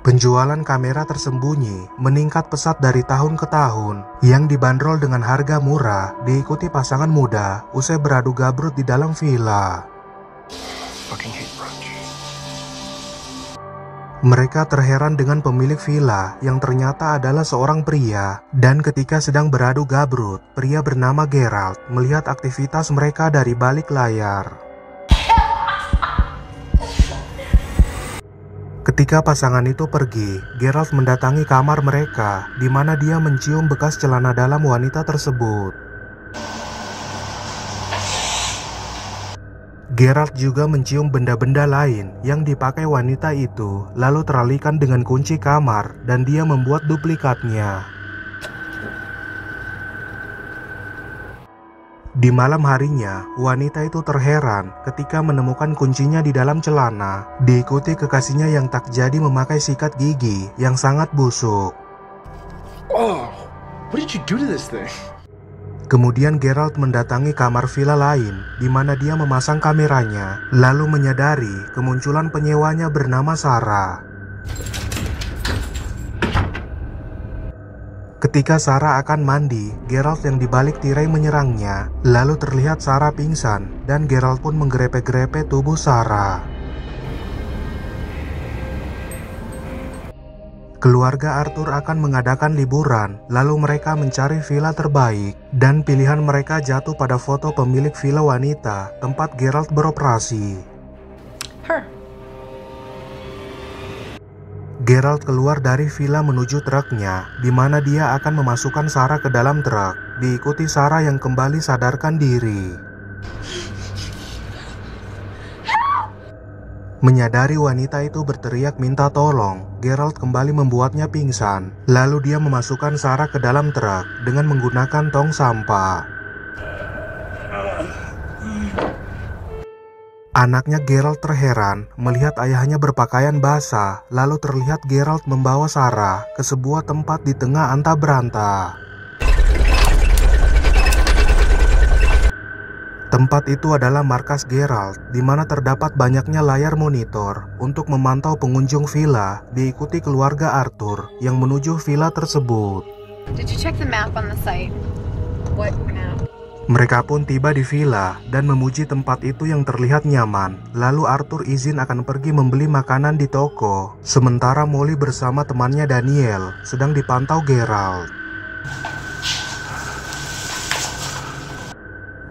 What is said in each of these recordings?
Penjualan kamera tersembunyi meningkat pesat dari tahun ke tahun, yang dibanderol dengan harga murah, diikuti pasangan muda usai beradu gabrut di dalam villa. Mereka terheran dengan pemilik villa yang ternyata adalah seorang pria, dan ketika sedang beradu gabrut, pria bernama Geralt melihat aktivitas mereka dari balik layar. Ketika pasangan itu pergi, Geralt mendatangi kamar mereka, di mana dia mencium bekas celana dalam wanita tersebut. Geralt juga mencium benda-benda lain yang dipakai wanita itu, lalu teralihkan dengan kunci kamar, dan dia membuat duplikatnya. Di malam harinya, wanita itu terheran ketika menemukan kuncinya di dalam celana, diikuti kekasihnya yang tak jadi memakai sikat gigi yang sangat busuk. Oh, what did you do to this thing? Kemudian Geralt mendatangi kamar villa lain, di mana dia memasang kameranya, lalu menyadari kemunculan penyewanya bernama Sarah. Ketika Sarah akan mandi, Geralt yang dibalik tirai menyerangnya, lalu terlihat Sarah pingsan, dan Geralt pun menggerepe-gerepe tubuh Sarah. Keluarga Arthur akan mengadakan liburan, lalu mereka mencari villa terbaik, dan pilihan mereka jatuh pada foto pemilik villa wanita tempat Geralt beroperasi. Geralt keluar dari villa menuju truknya, di mana dia akan memasukkan Sarah ke dalam truk, diikuti Sarah yang kembali sadarkan diri. Menyadari wanita itu berteriak minta tolong, Geralt kembali membuatnya pingsan, lalu dia memasukkan Sarah ke dalam truk dengan menggunakan tong sampah. Anaknya Geralt terheran melihat ayahnya berpakaian basah, lalu terlihat Geralt membawa Sarah ke sebuah tempat di tengah anta beranta. Tempat itu adalah markas Geralt, di mana terdapat banyaknya layar monitor untuk memantau pengunjung villa, diikuti keluarga Arthur yang menuju villa tersebut. Did you check the map on the site? What map? Mereka pun tiba di villa dan memuji tempat itu yang terlihat nyaman. Lalu Arthur izin akan pergi membeli makanan di toko, sementara Molly bersama temannya Daniel sedang dipantau Geralt.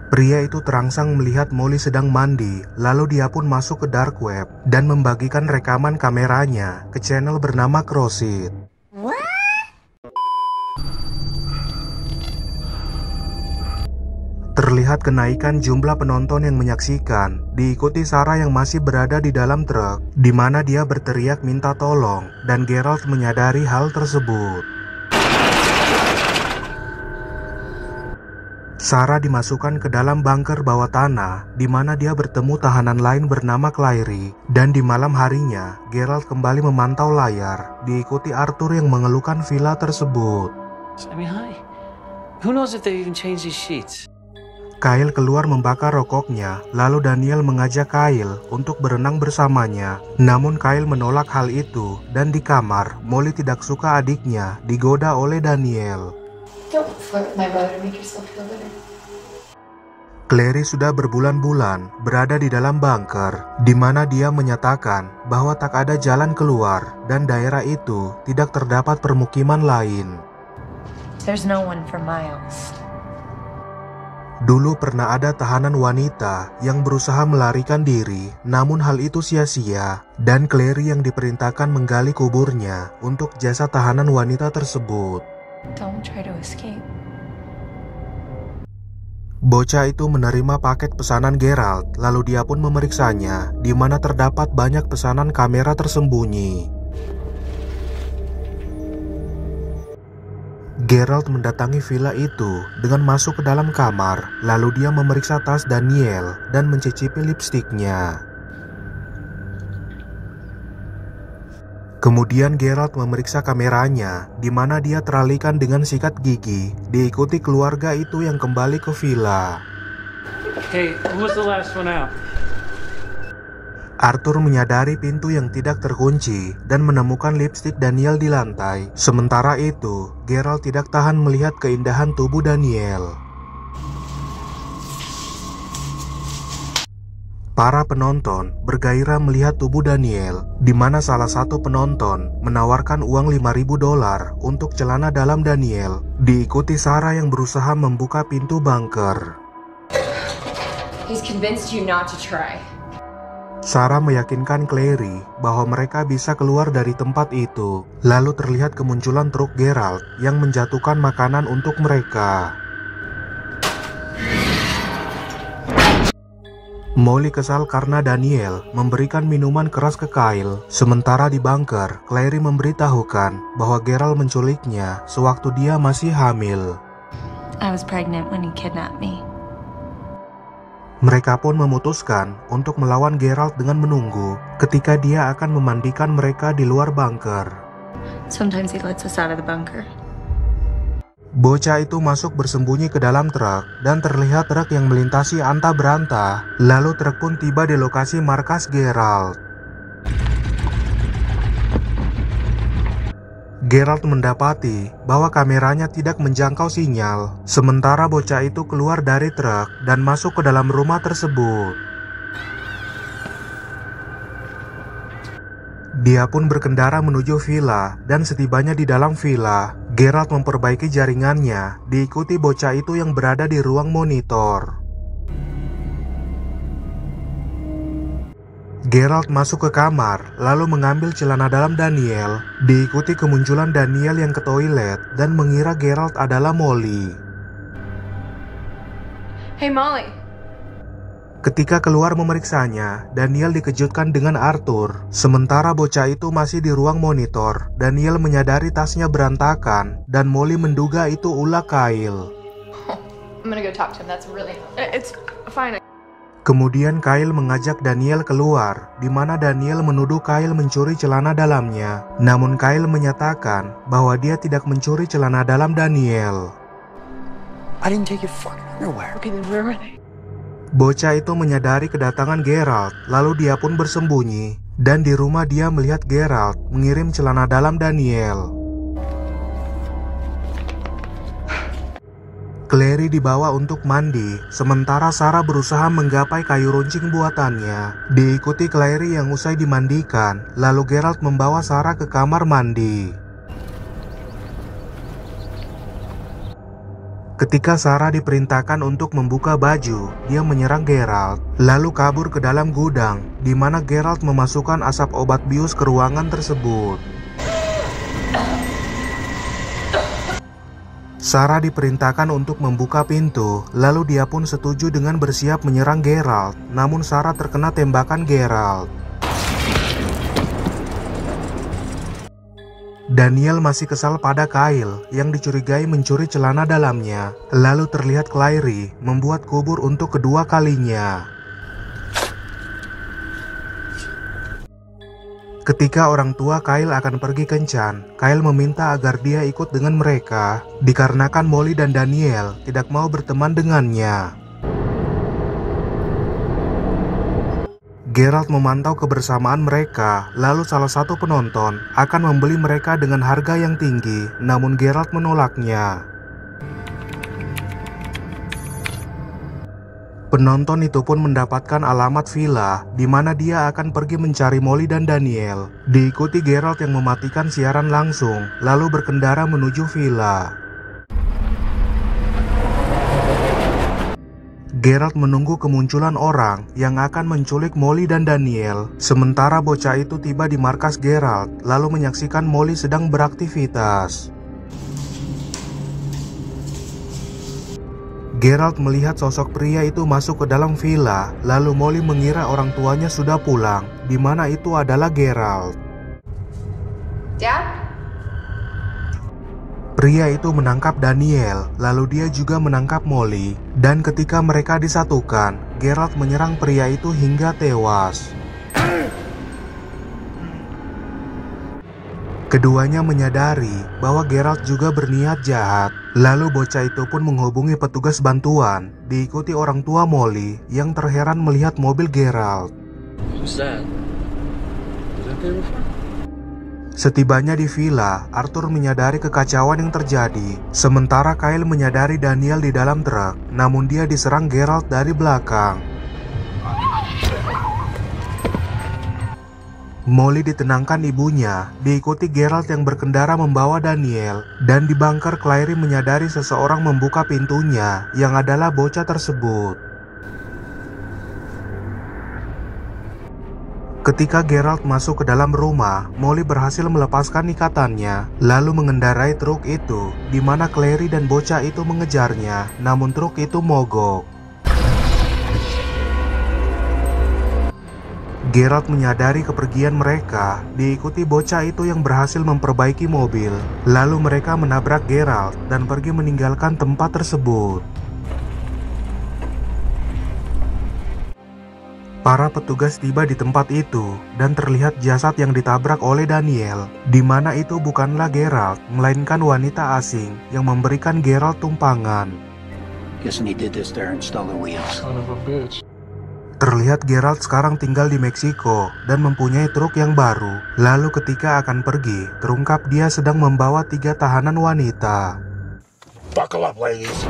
Pria itu terangsang melihat Molly sedang mandi, lalu dia pun masuk ke dark web dan membagikan rekaman kameranya ke channel bernama Crossit. Terlihat kenaikan jumlah penonton yang menyaksikan, diikuti Sarah yang masih berada di dalam truk, di mana dia berteriak minta tolong, dan Geralt menyadari hal tersebut. Sarah dimasukkan ke dalam bunker bawah tanah, di mana dia bertemu tahanan lain bernama Clary, dan di malam harinya, Geralt kembali memantau layar, diikuti Arthur yang mengeluhkan villa tersebut. Who knows if they even change these sheets? Kyle keluar membakar rokoknya, lalu Daniel mengajak Kyle untuk berenang bersamanya. Namun Kyle menolak hal itu, dan di kamar, Molly tidak suka adiknya digoda oleh Daniel. Don't flirt with my brother to make yourself feel better. Clary sudah berbulan-bulan berada di dalam bunker, di mana dia menyatakan bahwa tak ada jalan keluar, dan daerah itu tidak terdapat permukiman lain. There's no one for miles. Dulu pernah ada tahanan wanita yang berusaha melarikan diri, namun hal itu sia-sia, dan Clary yang diperintahkan menggali kuburnya untuk jasad tahanan wanita tersebut. Don't try to escape. Bocah itu menerima paket pesanan Geralt, lalu dia pun memeriksanya, di mana terdapat banyak pesanan kamera tersembunyi. Geralt mendatangi villa itu dengan masuk ke dalam kamar, lalu dia memeriksa tas Daniel dan mencicipi lipstiknya. Kemudian Geralt memeriksa kameranya, di mana dia teralihkan dengan sikat gigi, diikuti keluarga itu yang kembali ke villa. Hey, who was the last one out? Arthur menyadari pintu yang tidak terkunci dan menemukan lipstik Daniel di lantai. Sementara itu, Geralt tidak tahan melihat keindahan tubuh Daniel. Para penonton bergairah melihat tubuh Daniel, di mana salah satu penonton menawarkan uang $5.000 untuk celana dalam Daniel, diikuti Sarah yang berusaha membuka pintu bunker. He's convinced you not to try. Sarah meyakinkan Clary bahwa mereka bisa keluar dari tempat itu. Lalu terlihat kemunculan truk Geralt yang menjatuhkan makanan untuk mereka. Molly kesal karena Daniel memberikan minuman keras ke Kyle. Sementara di bunker, Clary memberitahukan bahwa Geralt menculiknya sewaktu dia masih hamil. I was pregnant when he kidnapped me. Mereka pun memutuskan untuk melawan Geralt dengan menunggu ketika dia akan memandikan mereka di luar bunker. Sometimes he lets us out of the bunker. Bocah itu masuk bersembunyi ke dalam truk dan terlihat truk yang melintasi anta beranta. Lalu truk pun tiba di lokasi markas Geralt. Geralt mendapati bahwa kameranya tidak menjangkau sinyal. Sementara bocah itu keluar dari truk dan masuk ke dalam rumah tersebut. Dia pun berkendara menuju villa, dan setibanya di dalam villa, Geralt memperbaiki jaringannya, diikuti bocah itu yang berada di ruang monitor. Geralt masuk ke kamar, lalu mengambil celana dalam Daniel, diikuti kemunculan Daniel yang ke toilet, dan mengira Geralt adalah Molly. Hey, Molly. Ketika keluar memeriksanya, Daniel dikejutkan dengan Arthur. Sementara bocah itu masih di ruang monitor, Daniel menyadari tasnya berantakan, dan Molly menduga itu ulah Kyle. I'm gonna go talk to him. That's really... It's fine. Kemudian Kyle mengajak Daniel keluar, di mana Daniel menuduh Kyle mencuri celana dalamnya. Namun Kyle menyatakan bahwa dia tidak mencuri celana dalam Daniel. I didn't take your fucking underwear. Okay, then where are they? Bocah itu menyadari kedatangan Geralt, lalu dia pun bersembunyi. Dan di rumah dia melihat Geralt mengirim celana dalam Daniel. Clary dibawa untuk mandi, sementara Sarah berusaha menggapai kayu runcing buatannya. Diikuti Clary yang usai dimandikan, lalu Geralt membawa Sarah ke kamar mandi. Ketika Sarah diperintahkan untuk membuka baju, dia menyerang Geralt, lalu kabur ke dalam gudang, di mana Geralt memasukkan asap obat bius ke ruangan tersebut. Sarah diperintahkan untuk membuka pintu, lalu dia pun setuju dengan bersiap menyerang Geralt, namun Sarah terkena tembakan Geralt. Daniel masih kesal pada Kyle yang dicurigai mencuri celana dalamnya. Lalu terlihat Clary membuat kubur untuk kedua kalinya. Ketika orang tua Kyle akan pergi kencan, Kyle meminta agar dia ikut dengan mereka, dikarenakan Molly dan Daniel tidak mau berteman dengannya. Geralt memantau kebersamaan mereka, lalu salah satu penonton akan membeli mereka dengan harga yang tinggi, namun Geralt menolaknya. Penonton itu pun mendapatkan alamat villa, di mana dia akan pergi mencari Molly dan Daniel. Diikuti Geralt yang mematikan siaran langsung, lalu berkendara menuju villa. Geralt menunggu kemunculan orang yang akan menculik Molly dan Daniel. Sementara bocah itu tiba di markas Geralt, lalu menyaksikan Molly sedang beraktivitas. Geralt melihat sosok pria itu masuk ke dalam villa, lalu Molly mengira orang tuanya sudah pulang, di mana itu adalah Geralt. Dad? Pria itu menangkap Daniel, lalu dia juga menangkap Molly. Dan ketika mereka disatukan, Geralt menyerang pria itu hingga tewas. Keduanya menyadari bahwa Geralt juga berniat jahat. Lalu bocah itu pun menghubungi petugas bantuan, diikuti orang tua Molly yang terheran melihat mobil Geralt. Who's that? Was that there before? Setibanya di villa, Arthur menyadari kekacauan yang terjadi, sementara Kyle menyadari Daniel di dalam truk, namun dia diserang Geralt dari belakang. Molly ditenangkan ibunya, diikuti Geralt yang berkendara membawa Daniel, dan di bunker Clary menyadari seseorang membuka pintunya, yang adalah bocah tersebut. Ketika Geralt masuk ke dalam rumah, Molly berhasil melepaskan ikatannya, lalu mengendarai truk itu, di mana Clary dan bocah itu mengejarnya, namun truk itu mogok. Geralt menyadari kepergian mereka, diikuti bocah itu yang berhasil memperbaiki mobil, lalu mereka menabrak Geralt dan pergi meninggalkan tempat tersebut. Para petugas tiba di tempat itu dan terlihat jasad yang ditabrak oleh Daniel, di mana itu bukanlah Geralt, melainkan wanita asing yang memberikan Geralt tumpangan. Guessing he did this to install the wheels. Son of a bitch. Terlihat Geralt sekarang tinggal di Meksiko dan mempunyai truk yang baru. Lalu ketika akan pergi, terungkap dia sedang membawa 3 tahanan wanita. Buckle up, ladies.